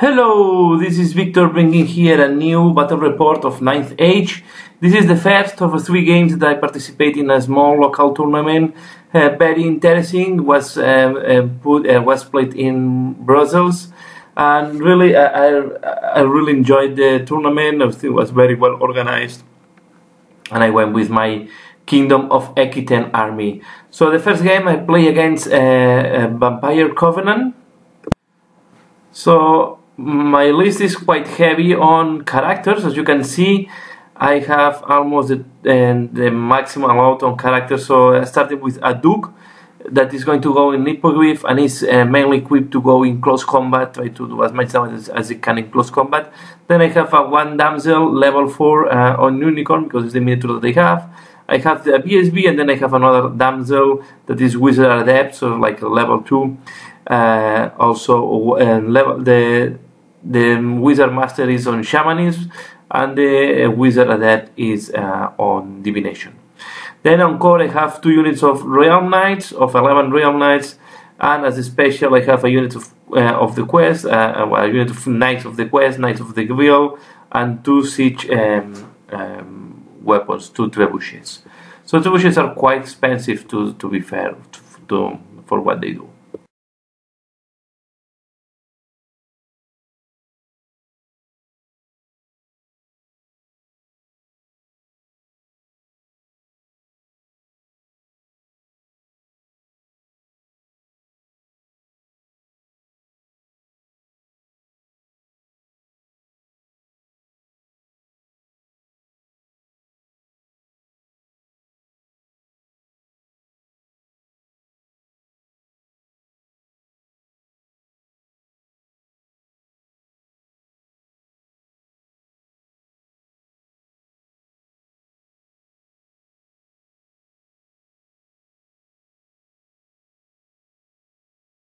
Hello, this is Victor bringing here a new battle report of 9th Age. This is the first of 3 games that I participate in a small local tournament. Very interesting, was played in Brussels, and really I really enjoyed the tournament. I think it was very well organized, and I went with my Kingdom of Equitaine army. So the first game I play against Vampire Covenant. So my list is quite heavy on characters. As you can see, I have almost the maximum amount on characters. So I started with a Duke that is going to go in Hippogriff and is mainly equipped to go in close combat, try to do as much damage as it can in close combat. Then I have a 1 Damsel level 4 on Unicorn because it's the miniature that they have. I have the BSB, and then I have another Damsel that is Wizard Adept, so like a level 2. The Wizard Master is on Shamanism, and the Wizard Adept is on Divination. Then on core I have 2 units of Realm Knights, of 11 Realm Knights, and as a special I have a unit of the Quest, a unit of Knights of the Quest, Knights of the Grill, and 2 Siege weapons, 2 trebuchets. So trebuchets are quite expensive, to be fair, for what they do.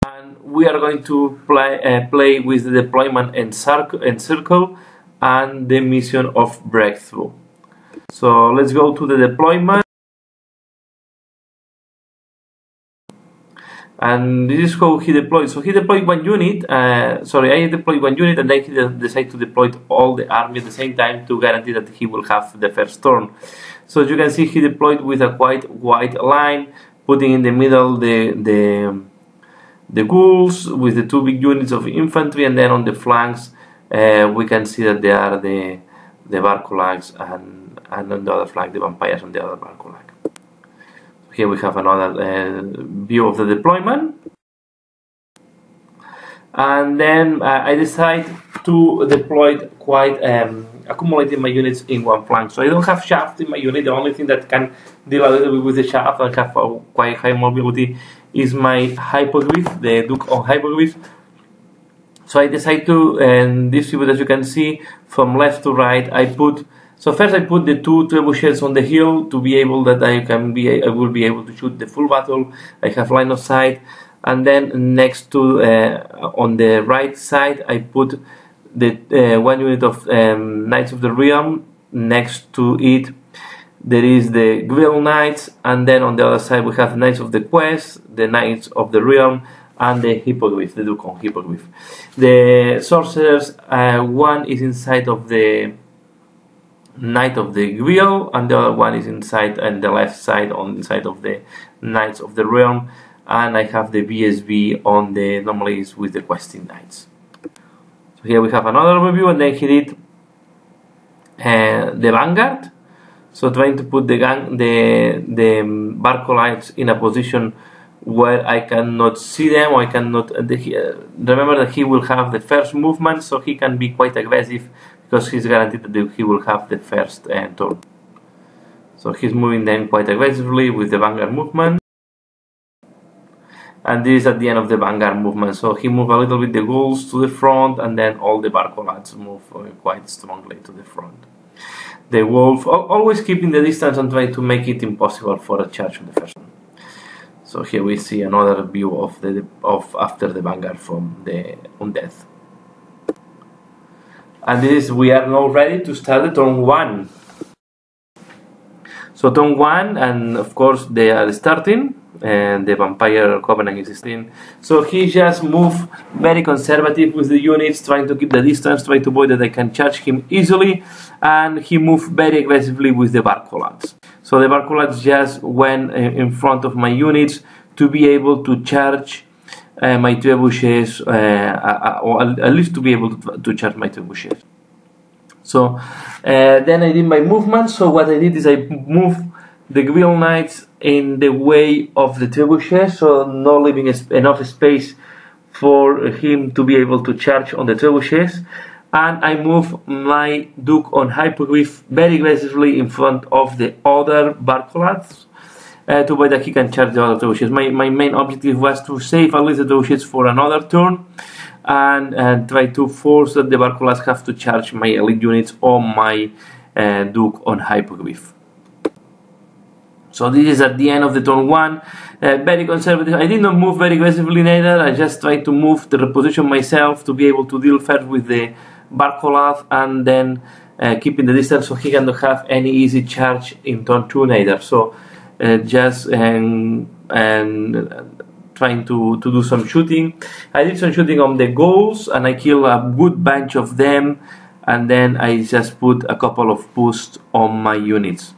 And we are going to play with the deployment Encircle and the mission of Breakthrough. So let's go to the deployment. And this is how he deployed. So he deployed 1 unit, I deployed 1 unit, and then he decided to deploy all the army at the same time to guarantee that he will have the first turn. So as you can see, he deployed with a quite wide line, putting in the middle the ghouls with the 2 big units of infantry, and then on the flanks we can see that there are the Barcolags, and on the other flank the vampires and the other Barcolag. Here we have another view of the deployment, and then I decide to deploy quite accumulating my units in 1 flank. So I don't have shaft in my unit. The only thing that can deal a little bit with the shaft and have quite high mobility is my Hippogriff, the Duke on Hippogriff. So I decide to distribute, as you can see, from left to right. So first I put the 2 trebuchets on the hill to be able that I will be able to shoot the full battle. I have line of sight, and then next to on the right side I put the 1 unit of Knights of the Realm. Next to it there is the Grill Knights, and then on the other side we have Knights of the Quest, the Knights of the Realm, and the Hippogriff, the Duke on Hippogriff. The sorcerers, 1 is inside of the Knight of the Grill, and the other one is inside on the left side, inside of the Knights of the Realm, and I have the BSB on the normally is with the Questing Knights. So here we have another overview, and then he did the Vanguard. So trying to put the Barcolites in a position where I cannot see them, or I cannot. Remember that he will have the first movement, so he can be quite aggressive because he's guaranteed that he will have the first turn. So he's moving them quite aggressively with the Vanguard movement. And this is at the end of the Vanguard movement. So he moved a little bit the ghouls to the front, and then all the Barcolads move quite strongly to the front. The wolf always keeping the distance and trying to make it impossible for a charge on the first one. So here we see another view of after the Vanguard from the Undead. And we are now ready to start the turn 1. So turn 1, and of course they are starting. and the vampire covenant is 16. So he just moved very conservative with the units, trying to keep the distance, trying to avoid that I can charge him easily, and he moved very aggressively with the Barcolats. So the Barcolats just went in front of my units to be able to charge my trebuchets, or at least to be able to charge my trebuchets. So then I did my movement. So what I did is I moved the Grill Knights in the way of the trebuchet, so not leaving enough space for him to be able to charge on the trebuchets. And I move my Duke on Hippogriff very aggressively in front of the other Barcolats to avoid that he can charge the other trebuchets. My main objective was to save at least the trebuchets for another turn, and try to force that the Barcolats have to charge my elite units on my Duke on Hippogriff. So this is at the end of the turn 1, very conservative. I did not move very aggressively neither, I just tried to move the reposition myself to be able to deal first with the Barcolat and then keeping the distance so he cannot have any easy charge in turn 2 neither. So just trying to do some shooting. I did some shooting on the goals and I killed a good bunch of them, and then I just put a couple of boosts on my units.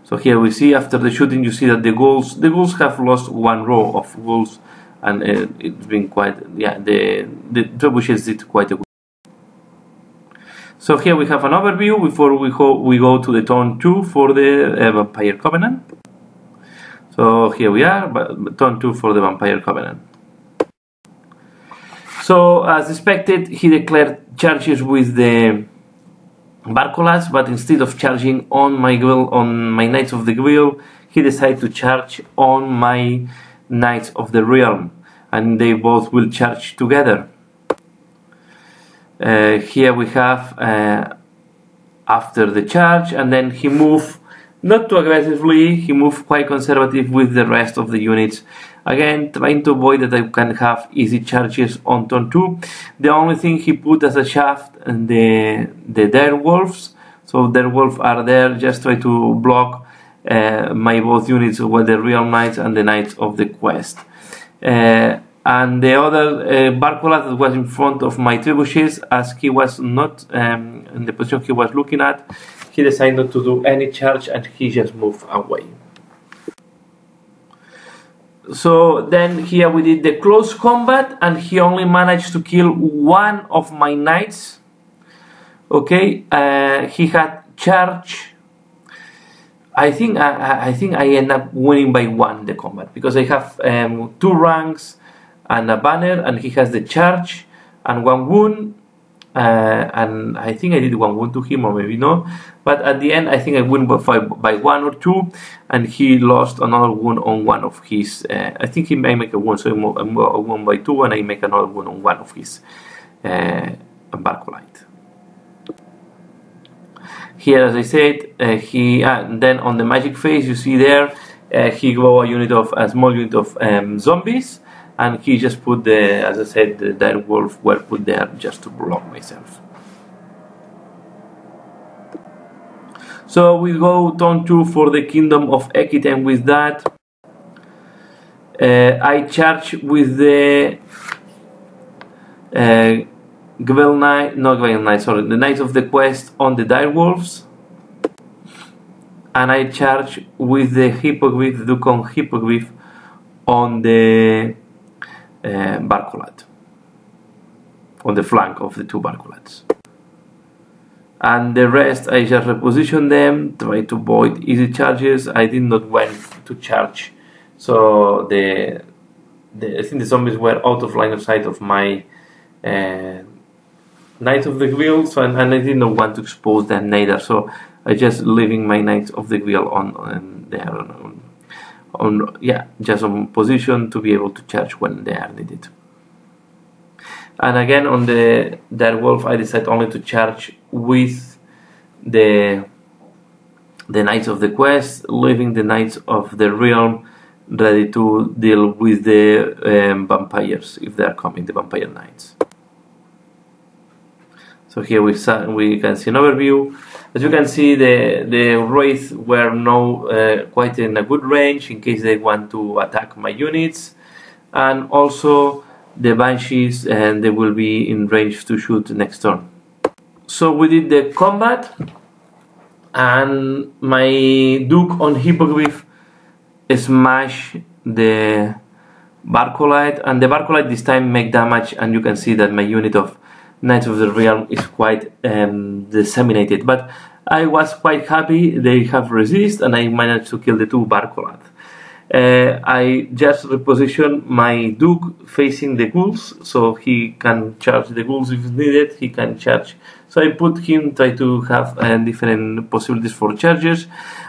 So here we see after the shooting, you see that the ghouls have lost one row of ghouls, and it's been quite, yeah, the trebuchets did quite a good. So here we have an overview before we go to the turn 2 for the Vampire Covenant. So here we are, turn 2 for the Vampire Covenant. So as expected, he declared charges with the Barcolats, but instead of charging on my Knights of the Grill, he decided to charge on my Knights of the Realm, and they both will charge together. Here we have after the charge, and then he moved not too aggressively, he moved quite conservative with the rest of the units. Again, trying to avoid that I can have easy charges on turn 2. The only thing he put as a shaft the Direwolves. So Direwolves are there, just try to block my both units with the Real Knights and the Knights of the Quest. And the other Barcolat that was in front of my trebuchets, as he was not in the position he was looking at, he decided not to do any charge and he just moved away. So then here we did the close combat, and he only managed to kill one of my knights. Okay, he had charge. I think I end up winning by 1 the combat, because I have 2 ranks and a banner, and he has the charge and 1 wound. And I think I did 1 wound to him, or maybe no, but at the end I think I won by 1 or 2, and he lost another wound on one of his. I think he may make a wound, so I won by 2, and I make another wound on one of his Barcolite. Here, as I said, then on the magic phase, you see there he grew a small unit of zombies. And he just put as I said, the Direwolf were put there just to block myself. So we go turn 2 for the Kingdom of Equitaine with that. I charge with the the Knights of the Quest on the Direwolves. And I charge with the Hippogriff, the Duke on Hippogriff on the Barcolat, on the flank of the 2 Barcolats, and the rest I just reposition them, try to avoid easy charges. I did not went to charge, so I think the zombies were out of line of sight of my Knights of the Grill, so, and I did not want to expose them neither, so I just leaving my Knights of the Grill on there just on position to be able to charge when they are needed. And again on the Direwolf, I decided only to charge with the Knights of the Quest, leaving the Knights of the Realm ready to deal with the vampires if they are coming, the Vampire Knights. So here we can see an overview. As you can see, the wraiths were now quite in a good range in case they want to attack my units, and also the banshees, and they will be in range to shoot next turn. So we did the combat, and my Duke on Hippogriff smashed the Barcolite, and the Barcolite this time make damage, and you can see that my unit of Knights of the Realm is quite disseminated, but I was quite happy they have resist, and I managed to kill the two Barcolite. I just reposition my Duke facing the ghouls, so he can charge the ghouls if needed. He can charge, so I put him, try to have different possibilities for charges,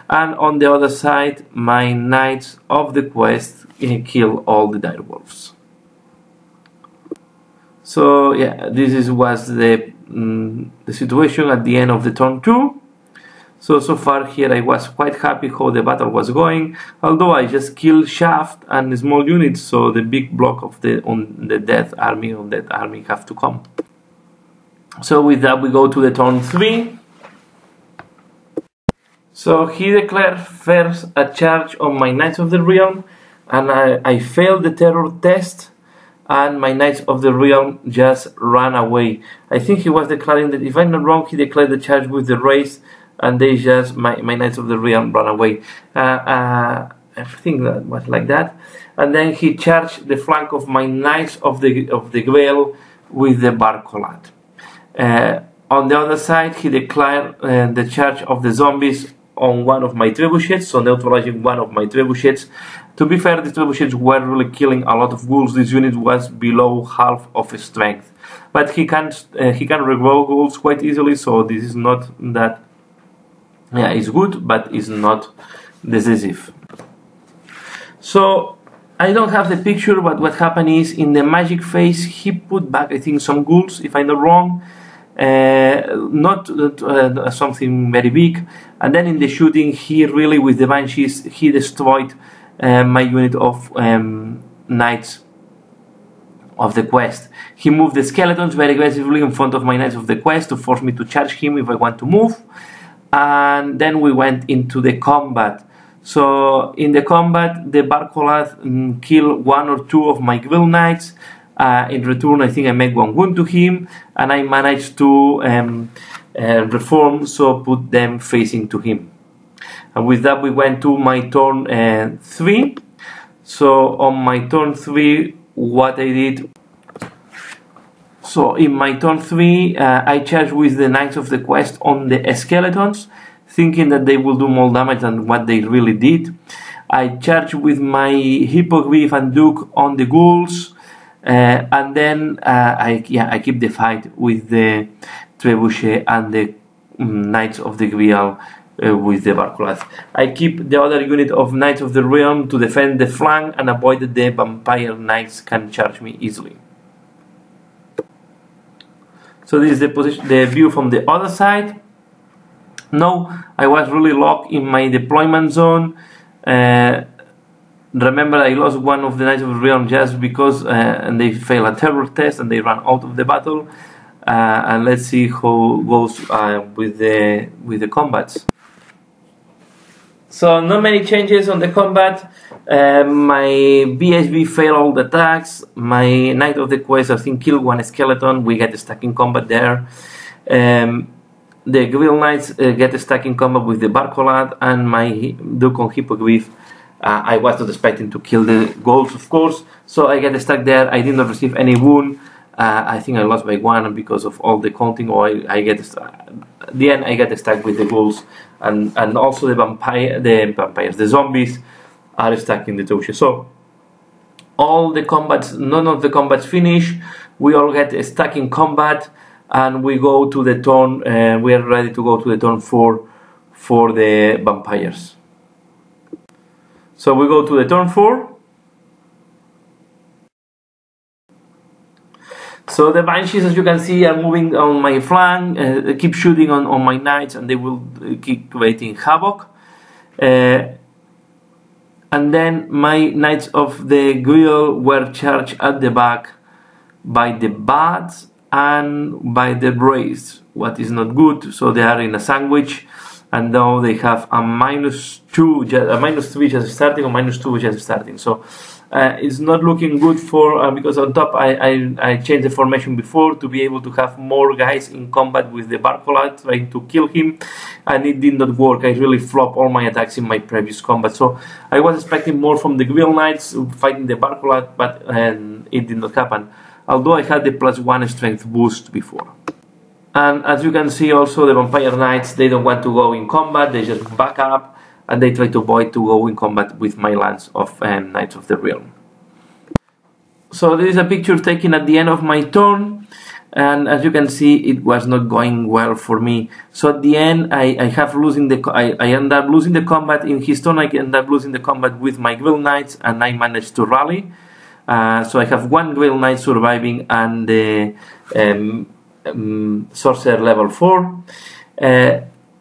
and on the other side my Knights of the Quest kill all the direwolves. So yeah, this was the situation at the end of the turn 2. So far here I was quite happy how the battle was going, although I just killed Shaft and small units, so the big block of the Death Army have to come. So with that we go to the turn 3. So he declared first a charge on my Knights of the Realm, and I failed the terror test, and my Knights of the Realm just ran away. I think he was declaring that, if I'm not wrong, he declared the charge with the race, and they just, my Knights of the Realm ran away. I think that was like that. And then he charged the flank of my Knights of the Grail with the Barcolite. On the other side, he declared the charge of the zombies on one of my trebuchets, so neutralizing one of my trebuchets. To be fair, the trebuchets were really killing a lot of ghouls. This unit was below half of strength, but he can regrow ghouls quite easily, so this is not that. Yeah, it's good, but it's not decisive. So I don't have the picture, but what happened is, in the magic phase he put back, I think, some ghouls, if I'm not wrong. Not something very big, and then in the shooting he really, with the banshees, he destroyed my unit of Knights of the Quest. He moved the skeletons very aggressively in front of my Knights of the Quest to force me to charge him if I want to move, and then we went into the combat. So in the combat the Barcolite killed one or two of my Grill Knights. In return, I think I made one wound to him, and I managed to reform, so put them facing to him. And with that we went to my turn 3. So on my turn 3, what I did, so in my turn 3 I charged with the Knights of the Quest on the skeletons, thinking that they will do more damage than what they really did. I charged with my Hippogriff and Duke on the ghouls. And then I keep the fight with the trebuchet and the Knights of the Grail with the Barcolite. I keep the other unit of Knights of the Realm to defend the flank and avoid that the Vampire Knights can charge me easily. So this is the view from the other side. Now I was really locked in my deployment zone. Remember, I lost one of the Knights of the Realm just because and they failed a terror test and they ran out of the battle. And let's see how it goes with the combats. So not many changes on the combat. My BSB failed all the attacks. My Knight of the Quest, I think, killed one skeleton. We get stuck in combat there. The Grill Knights get stuck in combat with the Barcolite, and my Duke on Hippogriff. I was not expecting to kill the ghouls, of course, so I get stuck there. I did not receive any wound. I think I lost by 1 because of all the counting, or at the end I get stuck with the ghouls, and also the zombies are stuck in the trebuchet. So all the combats, none of the combats finish. We all get stuck in combat, and we go to the turn. We are ready to go to the turn 4 for the vampires. So we go to the turn 4. So the banshees, as you can see, are moving on my flank, keep shooting on my knights, and they will keep creating havoc. And then my Knights of the Grail were charged at the back by the bats, and by the race, what is not good. So they are in a sandwich, and now they have a -2, a -3 just starting, or -2 just starting. So it's not looking good for because on top I changed the formation before to be able to have more guys in combat with the Barcolat trying to kill him, and it did not work. I really flopped all my attacks in my previous combat. So I was expecting more from the Guild Knights fighting the Barcolat, but it did not happen. Although I had the +1 strength boost before. And as you can see also, the Vampire Knights, they don't want to go in combat, they just back up, and they try to avoid to go in combat with my lance of Knights of the Realm. So this is a picture taken at the end of my turn, and as you can see, it was not going well for me. So at the end, I end up losing the combat in his turn. I end up losing the combat with my Guild Knights, and I managed to rally. So I have one Guild Knight surviving and the Sorcerer level 4.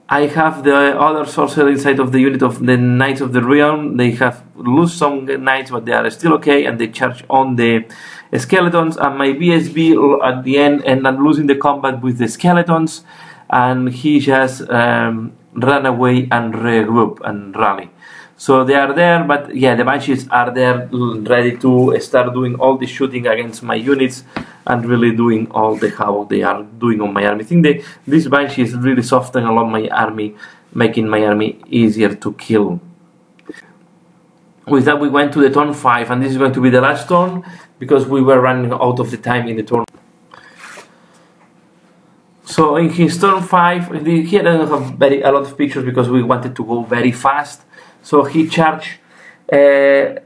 I have the other Sorcerer inside of the unit of the Knights of the Realm. They have lose some Knights, but they are still okay, and they charge on the Skeletons. And my BSB at the end up losing the combat with the Skeletons, and he just ran away and regroup and rally. So they are there, but yeah, the Banshees are there ready to start doing all the shooting against my units and really doing all the havoc they are doing on my army. I think this Banshees really soften a lot my army, making my army easier to kill. With that, we went to the turn 5, and this is going to be the last turn because we were running out of the time in the turn. So in his turn 5, he doesn't have a lot of pictures because we wanted to go very fast. So he charged the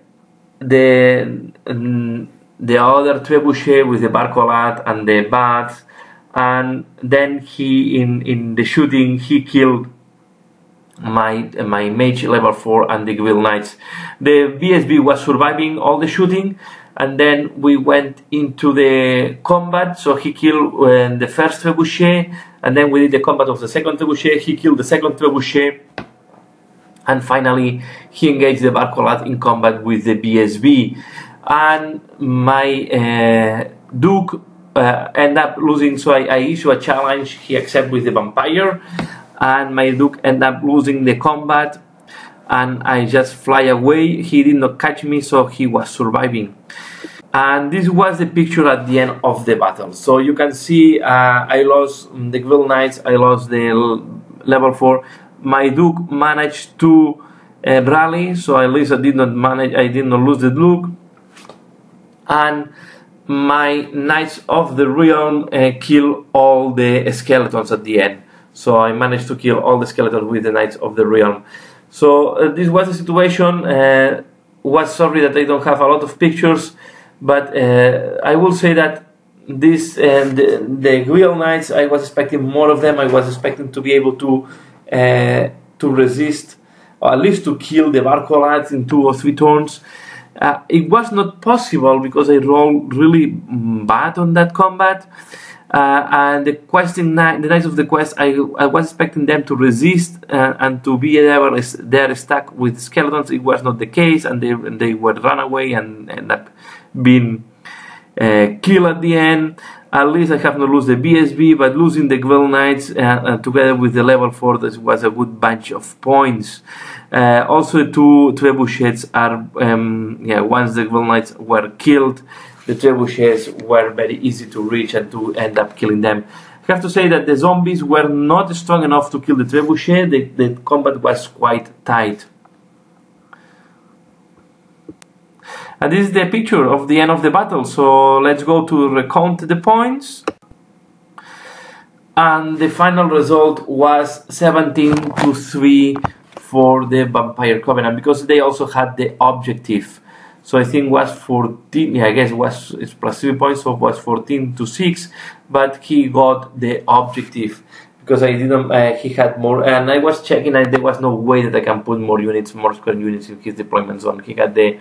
other trebuchet with the Barcolat and the bats, and then he in the shooting he killed my mage level 4 and the Guild Knights. The BSB was surviving all the shooting, and then we went into the combat. So he killed the first trebuchet, and then we did the combat of the second trebuchet. He killed the second trebuchet, and finally he engaged the Barcolat in combat with the BSB. And my Duke ended up losing, so I issue a challenge. He accepted with the Vampire, and my Duke ended up losing the combat, and I just fly away. He did not catch me, so he was surviving. And this was the picture at the end of the battle. So you can see I lost the Guild Knights, I lost the level 4. My Duke managed to rally, so at least I did not lose the Duke. And my Knights of the Realm kill all the Skeletons at the end. So I managed to kill all the Skeletons with the Knights of the Realm. So this was the situation. Was sorry that I don't have a lot of pictures, but I will say that this the Guild Knights, I was expecting more of them. I was expecting to be able to resist, or at least to kill the Barcolats in 2 or 3 turns. It was not possible because I rolled really bad on that combat. And the Knights of the Quest, I was expecting them to resist and to be there stuck with Skeletons. It was not the case, and they would run away and end up being killed at the end. At least I have not lost the BSB, but losing the Guild Knights together with the level 4, this was a good bunch of points. Also, 2 trebuchets are, once the Guild Knights were killed, the trebuchets were very easy to reach and to end up killing them. I have to say that the zombies were not strong enough to kill the trebuchet. The combat was quite tight. And this is the picture of the end of the battle. So let's go to recount the points. And the final result was 17-3 for the Vampire Covenant, because they also had the objective. So I think was 14, yeah, I guess it's plus 3 points, so it was 14-6, but he got the objective because I didn't, he had more, and I was checking and there was no way that I can put more square units in his deployment zone. He got the,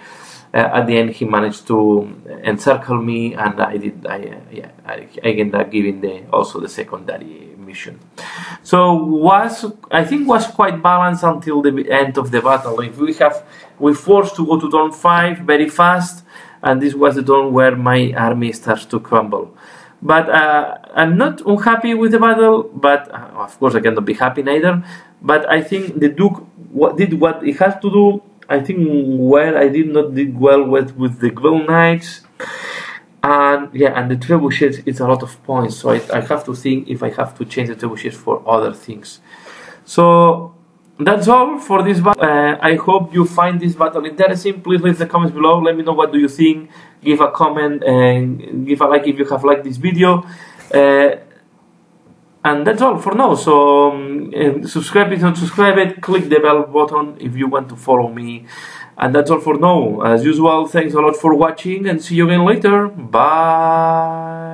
at the end he managed to encircle me, and I ended up giving also the secondary mission. So I think was quite balanced until the end of the battle. If we forced to go to turn 5 very fast, and this was the turn where my army starts to crumble. But I'm not unhappy with the battle, but of course I cannot be happy neither. But I think the Duke did what it has to do. I think where I did not did well with the Glow Knights. And yeah, and the trebuchets, it's a lot of points, so I have to think if I have to change the trebuchets for other things. So that's all for this battle. I hope you find this battle interesting. Please leave the comments below. Let me know what do you think. Give a comment and give a like if you have liked this video. And that's all for now. So subscribe if you don't subscribe it. Click the bell button if you want to follow me. And that's all for now. As usual, thanks a lot for watching and see you again later. Bye.